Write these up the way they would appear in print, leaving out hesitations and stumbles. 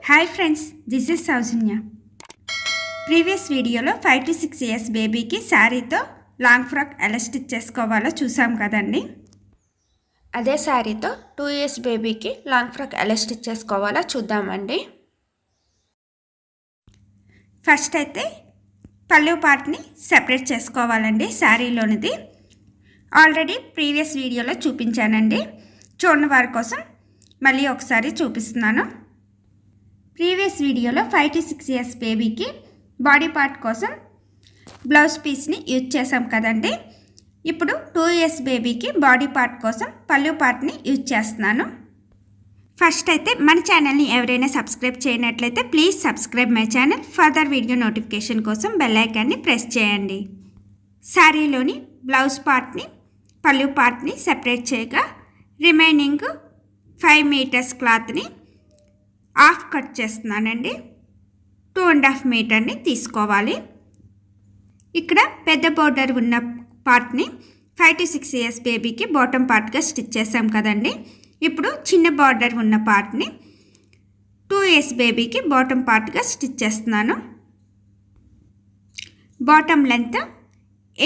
Hi friends, this is Soujanya. Previous వీడియోలో 5 to 6 years బేబీకి శారీతో long frock ఎలా stitch చేసుకోవాలో చూసాం కదండి. అదే శారీతో 2 years బేబీకి లాంగ్ ఫ్రాక్ ఎలా స్టిచ్ చేసుకోవాలో చూద్దామండి. ఫస్ట్ అయితే పళ్ళు పార్ట్ని సెపరేట్ చేసుకోవాలండి. శారీలోనిది ఆల్రెడీ ప్రీవియస్ వీడియోలో చూపించానండి. చూడని వారి కోసం మళ్ళీ ఒకసారి చూపిస్తున్నాను. ప్రీవియస్ వీడియోలో 5 to 6 years బేబీకి బాడీ పార్ట్ కోసం బ్లౌజ్ పీస్ని యూజ్ చేసాం కదండి. ఇప్పుడు 2 years బేబీకి బాడీ పార్ట్ కోసం పళ్ళు పార్ట్ని యూజ్ చేస్తున్నాను. ఫస్ట్ అయితే మన ఛానల్ని ఎవరైనా సబ్స్క్రైబ్ చేయనట్లయితే please subscribe my channel. Further video notification కోసం బెల్ ఐకాన్ని ప్రెస్ చేయండి. శారీలోని బ్లౌజ్ పార్ట్ని పళ్ళు పార్ట్ని సెపరేట్ చేయగా రిమైనింగ్ 5 meters క్లాత్ని హాఫ్ కట్ చేస్తున్నానండి. 2.5 మీటర్ని తీసుకోవాలి. ఇక్కడ పెద్ద బోర్డర్ ఉన్న పార్ట్ని 5 to 6 years బేబీకి బాటమ్ పార్ట్గా స్టిచ్ చేసాం కదండి. ఇప్పుడు చిన్న బార్డర్ ఉన్న పార్ట్ని 2 years బేబీకి బాటమ్ పార్ట్గా స్టిచ్ చేస్తున్నాను. బాటమ్ లెంత్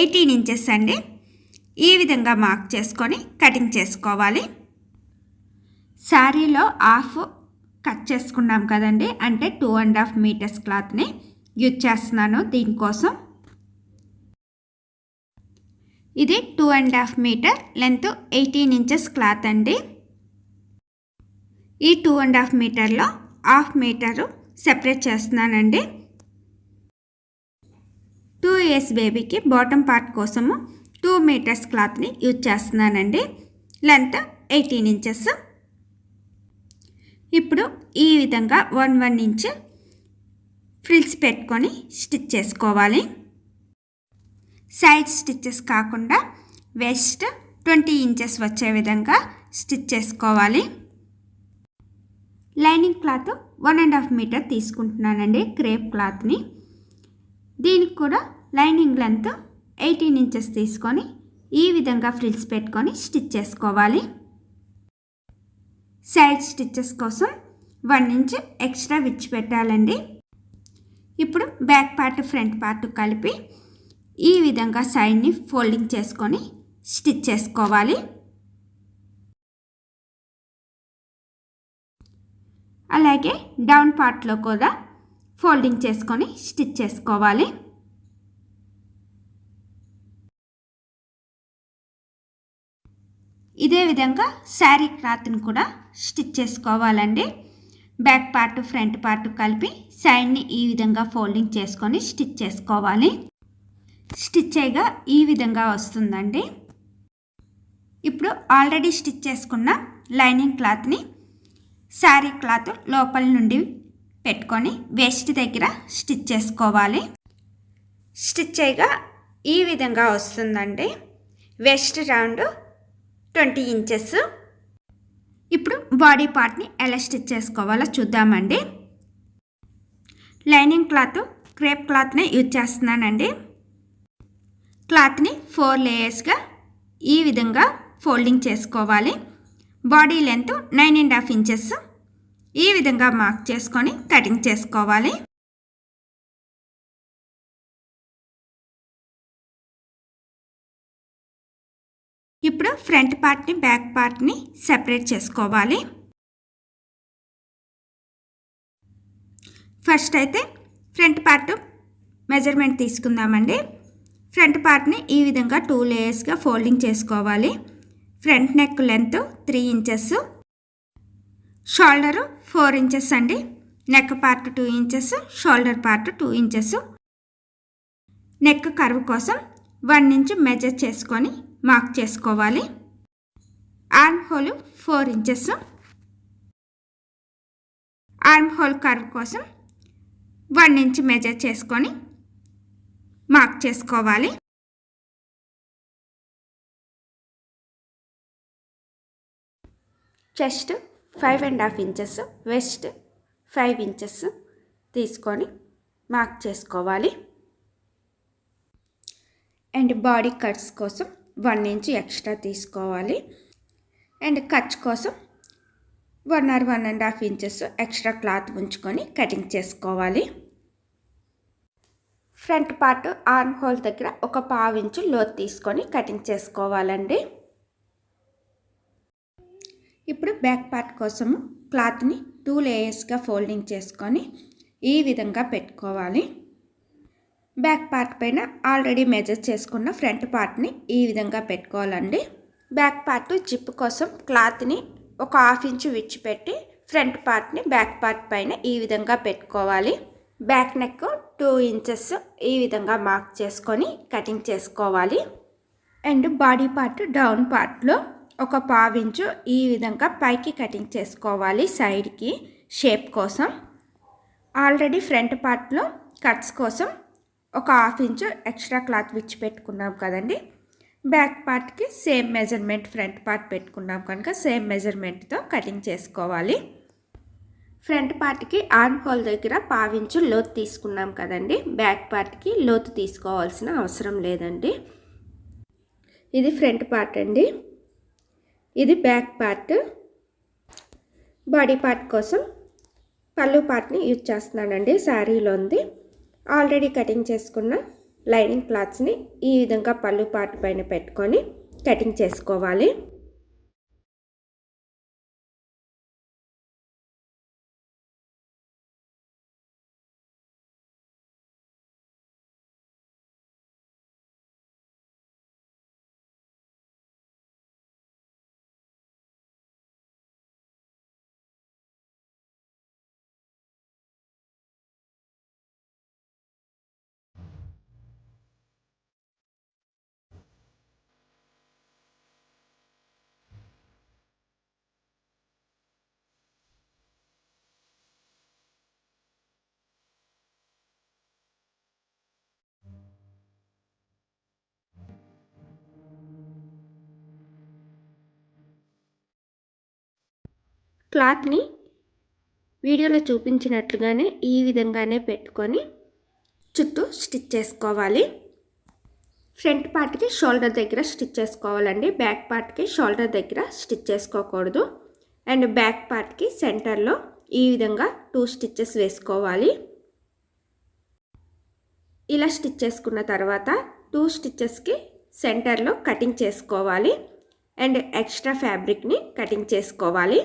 18 inches అండి. ఈ విధంగా మార్క్ చేసుకొని కటింగ్ చేసుకోవాలి. శారీలో హాఫ్ కట్ చేసుకున్నాం కదండి, అంటే 2.5 meters క్లాత్ని యూజ్ చేస్తున్నాను దీనికోసం. ఇది 2.5 meter లెంత్ 18 inches క్లాత్ అండి. ఈ 2.5 meterలో 1/2 meter సెపరేట్ చేస్తున్నానండి. 2 years బేబీకి బాటమ్ పార్ట్ కోసము 2 meters క్లాత్ని యూజ్ చేస్తున్నానండి. Length 18 inches. ఇప్పుడు ఈ విధంగా 1 inch ఫ్రిల్స్ పెట్టుకొని స్టిచ్ చేసుకోవాలి. సైడ్ స్టిచ్చెస్ కాకుండా వెస్ట్ 20 inches వచ్చే విధంగా స్టిచ్ చేసుకోవాలి. లైనింగ్ క్లాత్ 1.5 meter తీసుకుంటున్నానండి, క్రేప్ క్లాత్ని. దీనికి కూడా లైనింగ్ లెంత్ 18 inches తీసుకొని ఈ విధంగా ఫ్రిల్స్ పెట్టుకొని స్టిచ్ చేసుకోవాలి. సైడ్ స్టిచ్చెస్ కోసం 1 inch ఎక్స్ట్రా విడిచిపెట్టాలండి. ఇప్పుడు బ్యాక్ పార్ట్ ఫ్రంట్ పార్ట్ కలిపి ఈ విధంగా సైడ్ని ఫోల్డింగ్ చేసుకొని స్టిచ్ చేసుకోవాలి. అలాగే డౌన్ పార్ట్లో కూడా ఫోల్డింగ్ చేసుకొని స్టిచ్ చేసుకోవాలి. ఇదే విధంగా శారీ క్లాత్ని కూడా స్టిచ్ చేసుకోవాలండి. బ్యాక్ పార్ట్ ఫ్రంట్ పార్ట్ కలిపి సైడ్ని ఈ విధంగా ఫోల్డింగ్ చేసుకొని స్టిచ్ చేసుకోవాలి. స్టిచ్ చేయగా ఈ విధంగా వస్తుందండి. ఇప్పుడు ఆల్రెడీ స్టిచ్ చేసుకున్న లైనింగ్ క్లాత్ని శారీ క్లాత్ లోపల నుండి పెట్టుకొని వేస్ట్ దగ్గర స్టిచ్ చేసుకోవాలి. స్టిచ్ చేయగా ఈ విధంగా వస్తుందండి. Waist round 20 inches. ఇప్పుడు బాడీ పార్ట్ని ఎలా స్టిచ్ చేసుకోవాలో చూద్దామండి. లైనింగ్ క్లాత్ క్రేప్ క్లాత్ని యూజ్ చేస్తున్నానండి. క్లాత్ని 4 layers ఈ విధంగా ఫోల్డింగ్ చేసుకోవాలి. బాడీ లెంత్ 9.5 inches ఈ విధంగా మార్క్ చేసుకొని కటింగ్ చేసుకోవాలి. ఇప్పుడు ఫ్రంట్ పార్ట్ని బ్యాక్ పార్ట్ని సెపరేట్ చేసుకోవాలి. ఫస్ట్ అయితే ఫ్రంట్ పార్ట్ మెజర్మెంట్ తీసుకుందామండి. ఫ్రంట్ పార్ట్ని ఈ విధంగా 2 layers ఫోల్డింగ్ చేసుకోవాలి. Front neck length 3 inches, shoulder 4 inches అండి. Neck part 2 inches, shoulder part 2 inches. Neck curve కోసం 1 inch మెజర్ చేసుకొని మార్క్ చేసుకోవాలి. Arm whole 4 inches. Arm hole curve కోసం 1 inch మెజర్ చేసుకొని మార్క్ చేసుకోవాలి. చెస్ట్ 5.5 inches, వెస్ట్ 5 inches తీసుకొని mark చేసుకోవాలి. And body cuts కోసం 1 inch ఎక్స్ట్రా తీసుకోవాలి. అండ్ ఖర్చు కోసం 1 or 1.5 ఇంచెస్ ఎక్స్ట్రా క్లాత్ ఉంచుకొని కటింగ్ చేసుకోవాలి. ఫ్రంట్ పార్ట్ ఆర్మ్ హోల్ దగ్గర ఒక 1/2 ఇంచు లోతు తీసుకొని కటింగ్ చేసుకోవాలండి. ఇప్పుడు బ్యాక్ పార్ట్ కోసము క్లాత్ని 2 లేయర్స్గా ఫోల్డింగ్ చేసుకొని ఈ విధంగా పెట్టుకోవాలి. బ్యాక్ పార్ట్ పైన ఆల్రెడీ మెజర్ చేసుకున్న ఫ్రంట్ పార్ట్ని ఈ విధంగా పెట్టుకోవాలండి. బ్యాక్ పార్ట్ జిప్ కోసం క్లాత్ని ఒక 1/2 ఇంచు విడిచిపెట్టి ఫ్రంట్ పార్ట్ని బ్యాక్ పార్ట్ పైన ఈ విధంగా పెట్టుకోవాలి. బ్యాక్ నెక్ 2 ఇంచెస్ ఈ విధంగా మార్క్ చేసుకొని కటింగ్ చేసుకోవాలి. అండ్ బాడీ పార్ట్ డౌన్ పార్ట్లో ఒక 1/2 ఇంచు ఈ విధంగా పైకి కటింగ్ చేసుకోవాలి సైడ్కి షేప్ కోసం. ఆల్రెడీ ఫ్రంట్ పార్ట్లో కట్స్ కోసం ఒక 1/2 ఇంచు ఎక్స్ట్రా క్లాత్ విడిచిపెట్టుకున్నాం కదండి. బ్యాక్ పార్ట్కి సేమ్ మెజర్మెంట్ ఫ్రంట్ పార్ట్ పెట్టుకున్నాం కనుక సేమ్ మెజర్మెంట్తో కటింగ్ చేసుకోవాలి. ఫ్రంట్ పార్ట్కి ఆర్మ్ హోల్ దగ్గర 1/2 ఇంచు లోతు తీసుకున్నాం కదండి. బ్యాక్ పార్ట్కి లోతు తీసుకోవాల్సిన అవసరం లేదండి. ఇది ఫ్రంట్ పార్ట్ అండి, ఇది బ్యాక్ పార్ట్. బాడీ పార్ట్ కోసం పళ్ళు పార్ట్ని యూజ్ చేస్తున్నానండి. శారీలోంది ఆల్రెడీ కటింగ్ చేసుకున్న లైనింగ్ క్లాత్స్ని ఈ విధంగా పళ్ళు పార్ట్ పైన పెట్టుకొని కటింగ్ చేసుకోవాలి. క్లాత్ని వీడియోలో చూపించినట్లుగానే ఈ విధంగానే పెట్టుకొని చుట్టూ స్టిచ్ చేసుకోవాలి. ఫ్రంట్ పార్ట్కి షోల్డర్ దగ్గర స్టిచ్ చేసుకోవాలండి. బ్యాక్ పార్ట్కి షోల్డర్ దగ్గర స్టిచ్ చేసుకోకూడదు. అండ్ బ్యాక్ పార్ట్కి సెంటర్లో ఈ విధంగా 2 స్టిచ్చెస్ వేసుకోవాలి. ఇలా స్టిచ్ చేసుకున్న తర్వాత 2 స్టిచ్చెస్కి సెంటర్లో కటింగ్ చేసుకోవాలి. అండ్ ఎక్స్ట్రా ఫ్యాబ్రిక్ని కటింగ్ చేసుకోవాలి.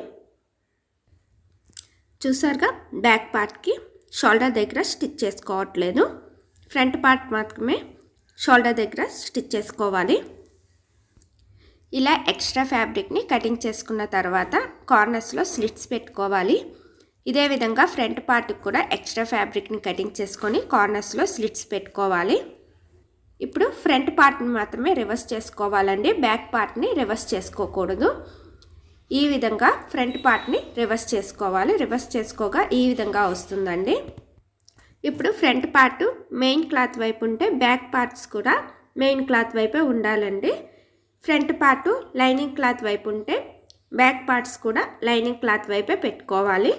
చూసారుగా, బ్యాక్ పార్ట్కి షోల్డర్ దగ్గర స్టిచ్ చేసుకోవట్లేదు, ఫ్రంట్ పార్ట్ మాత్రమే షోల్డర్ దగ్గర స్టిచ్ చేసుకోవాలి. ఇలా ఎక్స్ట్రా ఫ్యాబ్రిక్ని కటింగ్ చేసుకున్న తర్వాత కార్నర్స్లో స్లిట్స్ పెట్టుకోవాలి. ఇదే విధంగా ఫ్రంట్ పార్ట్కి కూడా ఎక్స్ట్రా ఫ్యాబ్రిక్ని కటింగ్ చేసుకొని కార్నర్స్లో స్లిట్స్ పెట్టుకోవాలి. ఇప్పుడు ఫ్రంట్ పార్ట్ని మాత్రమే రివర్స్ చేసుకోవాలండి, బ్యాక్ పార్ట్ని రివర్స్ చేసుకోకూడదు. ఈ విధంగా ఫ్రంట్ పార్ట్ని రివర్స్ చేసుకోవాలి. రివర్స్ చేసుకోగా ఈ విధంగా వస్తుందండి. ఇప్పుడు ఫ్రంట్ పార్ట్ మెయిన్ క్లాత్ వైపు ఉంటే బ్యాక్ పార్ట్స్ కూడా మెయిన్ క్లాత్ వైపే ఉండాలండి. ఫ్రంట్ పార్ట్ లైనింగ్ క్లాత్ వైపు ఉంటే బ్యాక్ పార్ట్స్ కూడా లైనింగ్ క్లాత్ వైపే పెట్టుకోవాలి.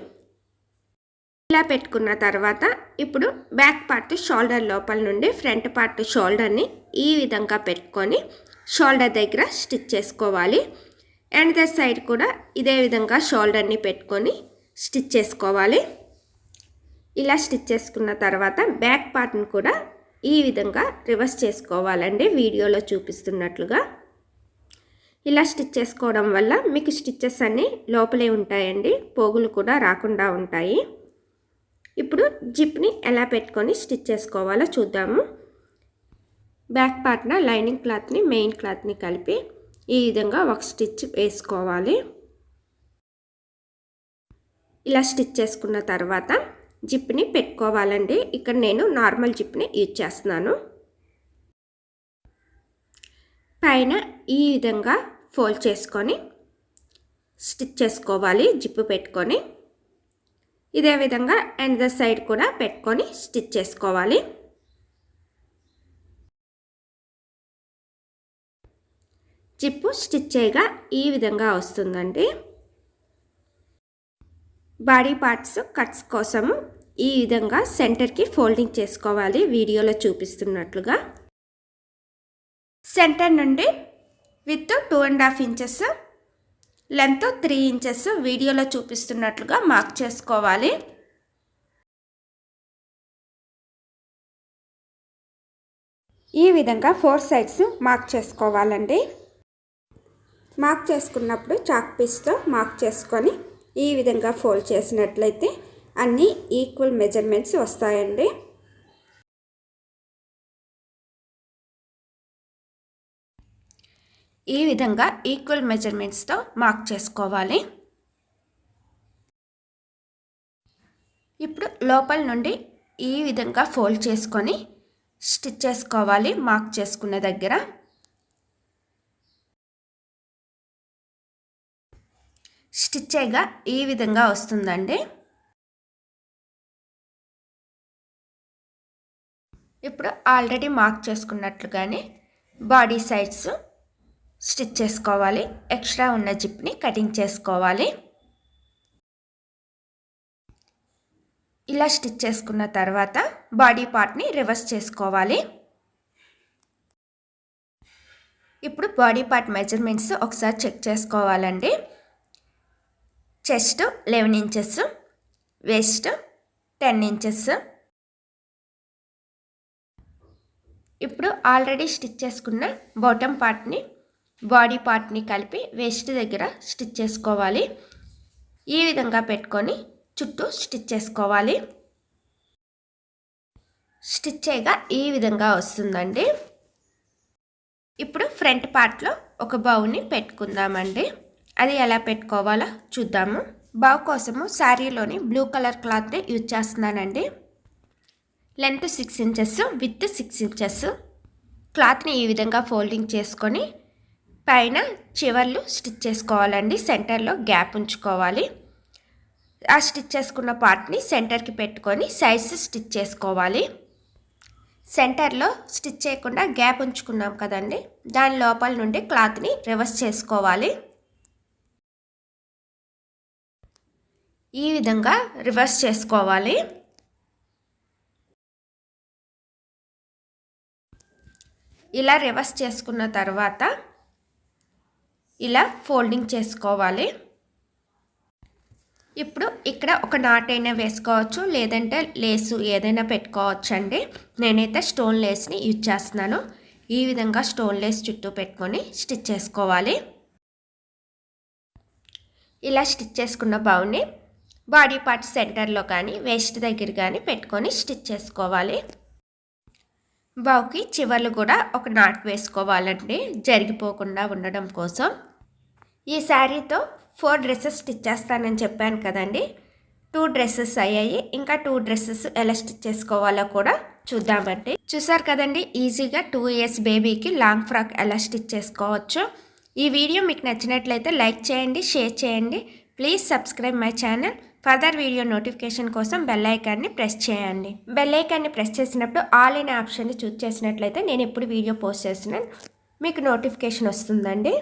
ఇలా పెట్టుకున్న తర్వాత ఇప్పుడు బ్యాక్ పార్ట్ షోల్డర్ లోపల నుండి ఫ్రంట్ పార్ట్ షోల్డర్ని ఈ విధంగా పెట్టుకొని షోల్డర్ దగ్గర స్టిచ్ చేసుకోవాలి. అండ్ ద సైడ్ కూడా ఇదే విధంగా షోల్డర్ని పెట్టుకొని స్టిచ్ చేసుకోవాలి. ఇలా స్టిచ్ చేసుకున్న తర్వాత బ్యాక్ పార్ట్ని కూడా ఈ విధంగా రివర్స్ చేసుకోవాలండి, వీడియోలో చూపిస్తున్నట్లుగా. ఇలా స్టిచ్ చేసుకోవడం వల్ల మీకు స్టిచ్చెస్ అన్నీ లోపలే ఉంటాయండి, పోగులు కూడా రాకుండా ఉంటాయి. ఇప్పుడు జిప్ని ఎలా పెట్టుకొని స్టిచ్ చేసుకోవాలో చూద్దాము. బ్యాక్ పార్ట్న లైనింగ్ క్లాత్ని మెయిన్ క్లాత్ని కలిపి ఈ విధంగా ఒక స్టిచ్ వేసుకోవాలి. ఇలా స్టిచ్ చేసుకున్న తర్వాత జిప్ని పెట్టుకోవాలండి. ఇక్కడ నేను నార్మల్ జిప్ని యూజ్ చేస్తున్నాను. పైన ఈ విధంగా ఫోల్డ్ చేసుకొని స్టిచ్ చేసుకోవాలి జిప్ పెట్టుకొని. ఇదే విధంగా అండ్ ద సైడ్ కూడా పెట్టుకొని స్టిచ్ చేసుకోవాలి. జిప్పు స్టిచ్ చేయగా ఈ విధంగా వస్తుందండి. బాడీ పార్ట్స్ కట్స్ కోసము ఈ విధంగా సెంటర్కి ఫోల్డింగ్ చేసుకోవాలి, వీడియోలో చూపిస్తున్నట్లుగా. సెంటర్ నుండి విత్ 2.5 ఇంచెస్ లెంత్ 3 ఇంచెస్ వీడియోలో చూపిస్తున్నట్లుగా మార్క్ చేసుకోవాలి. ఈ విధంగా 4 సైడ్స్ మార్క్ చేసుకోవాలండి. మార్క్ చేసుకున్నప్పుడు చాక్ పీస్తో మార్క్ చేసుకొని ఈ విధంగా ఫోల్డ్ చేసినట్లయితే అన్నీ ఈక్వల్ మెజర్మెంట్స్ వస్తాయండి. ఈ విధంగా ఈక్వల్ మెజర్మెంట్స్తో మార్క్ చేసుకోవాలి. ఇప్పుడు లోపల నుండి ఈ విధంగా ఫోల్డ్ చేసుకొని స్టిచ్ చేసుకోవాలి. మార్క్ చేసుకున్న దగ్గర స్టిచ్ చేయగా ఈ విధంగా వస్తుందండి. ఇప్పుడు ఆల్రెడీ మార్క్ చేసుకున్నట్లుగానే బాడీ సైడ్స్ స్టిచ్ చేసుకోవాలి. ఎక్స్ట్రా ఉన్న జిప్ని కటింగ్ చేసుకోవాలి. ఇలా స్టిచ్ చేసుకున్న తర్వాత బాడీ పార్ట్ని రివర్స్ చేసుకోవాలి. ఇప్పుడు బాడీ పార్ట్ మెజర్మెంట్స్ ఒకసారి చెక్ చేసుకోవాలండి. Chest 11 inches, waste 10 inches. ఇప్పుడు ఆల్రెడీ స్టిచ్ చేసుకున్న బాటమ్ పార్ట్ని బాడీ పార్ట్ని కలిపి వేస్ట్ దగ్గర స్టిచ్ చేసుకోవాలి. ఈ విధంగా పెట్టుకొని చుట్టూ స్టిచ్ చేసుకోవాలి. స్టిచ్ చేయగా ఈ విధంగా వస్తుందండి. ఇప్పుడు ఫ్రంట్ పార్ట్లో ఒక బౌని పెట్టుకుందామండి. అది ఎలా పెట్టుకోవాలో చూద్దాము. బౌ కోసము శారీలోని బ్లూ కలర్ క్లాత్ని యూజ్ చేస్తున్నానండి. Length 6 inches, with 6 inches. క్లాత్ని ఈ విధంగా ఫోల్డింగ్ చేసుకొని పైన చివర్లు స్టిచ్ చేసుకోవాలండి. సెంటర్లో గ్యాప్ ఉంచుకోవాలి. ఆ స్టిచ్ చేసుకున్న పార్ట్ని సెంటర్కి పెట్టుకొని సైడ్స్ స్టిచ్ చేసుకోవాలి. సెంటర్లో స్టిచ్ చేయకుండా గ్యాప్ ఉంచుకున్నాం కదండి, దాని లోపల నుండి క్లాత్ని రివర్స్ చేసుకోవాలి. ఈ విధంగా రివర్స్ చేసుకోవాలి. ఇలా రివర్స్ చేసుకున్న తర్వాత ఇలా ఫోల్డింగ్ చేసుకోవాలి. ఇప్పుడు ఇక్కడ ఒక నాట్ అయినా వేసుకోవచ్చు, లేదంటే లేసు ఏదైనా పెట్టుకోవచ్చు అండి. నేనైతే స్టోన్ లేస్ని యూజ్ చేస్తున్నాను. ఈ విధంగా స్టోన్ లేస్ చుట్టూ పెట్టుకొని స్టిచ్ చేసుకోవాలి. ఇలా స్టిచ్ చేసుకున్న బౌని బాడీ పార్ట్ సెంటర్లో కానీ వేస్ట్ దగ్గర కానీ పెట్టుకొని స్టిచ్ చేసుకోవాలి. బౌకి చివర్లు కూడా ఒక నాట్ వేసుకోవాలండి, జరిగిపోకుండా ఉండడం కోసం. ఈ శారీతో 4 డ్రెస్సెస్ స్టిచ్ చేస్తానని చెప్పాను కదండి. 2 డ్రెస్సెస్ అయ్యాయి. ఇంకా 2 డ్రెస్సెస్ ఎలా స్టిచ్ చేసుకోవాలో కూడా చూద్దామండి. చూసారు కదండి, ఈజీగా 2 ఇయర్స్ బేబీకి లాంగ్ ఫ్రాక్ ఎలా స్టిచ్ చేసుకోవచ్చు. ఈ వీడియో మీకు నచ్చినట్లయితే లైక్ చేయండి, షేర్ చేయండి. Please subscribe my channel. Further video notification కోసం బెల్ ఐకాన్ని ప్రెస్ చేయండి. బెల్ ఐకాన్ని ప్రెస్ చేసినప్పుడు ఆల్ అనే ఆప్షన్ని చూస్ చేసినట్లయితే నేను ఎప్పుడు వీడియో పోస్ట్ చేసినా మీకు నోటిఫికేషన్ వస్తుందండి.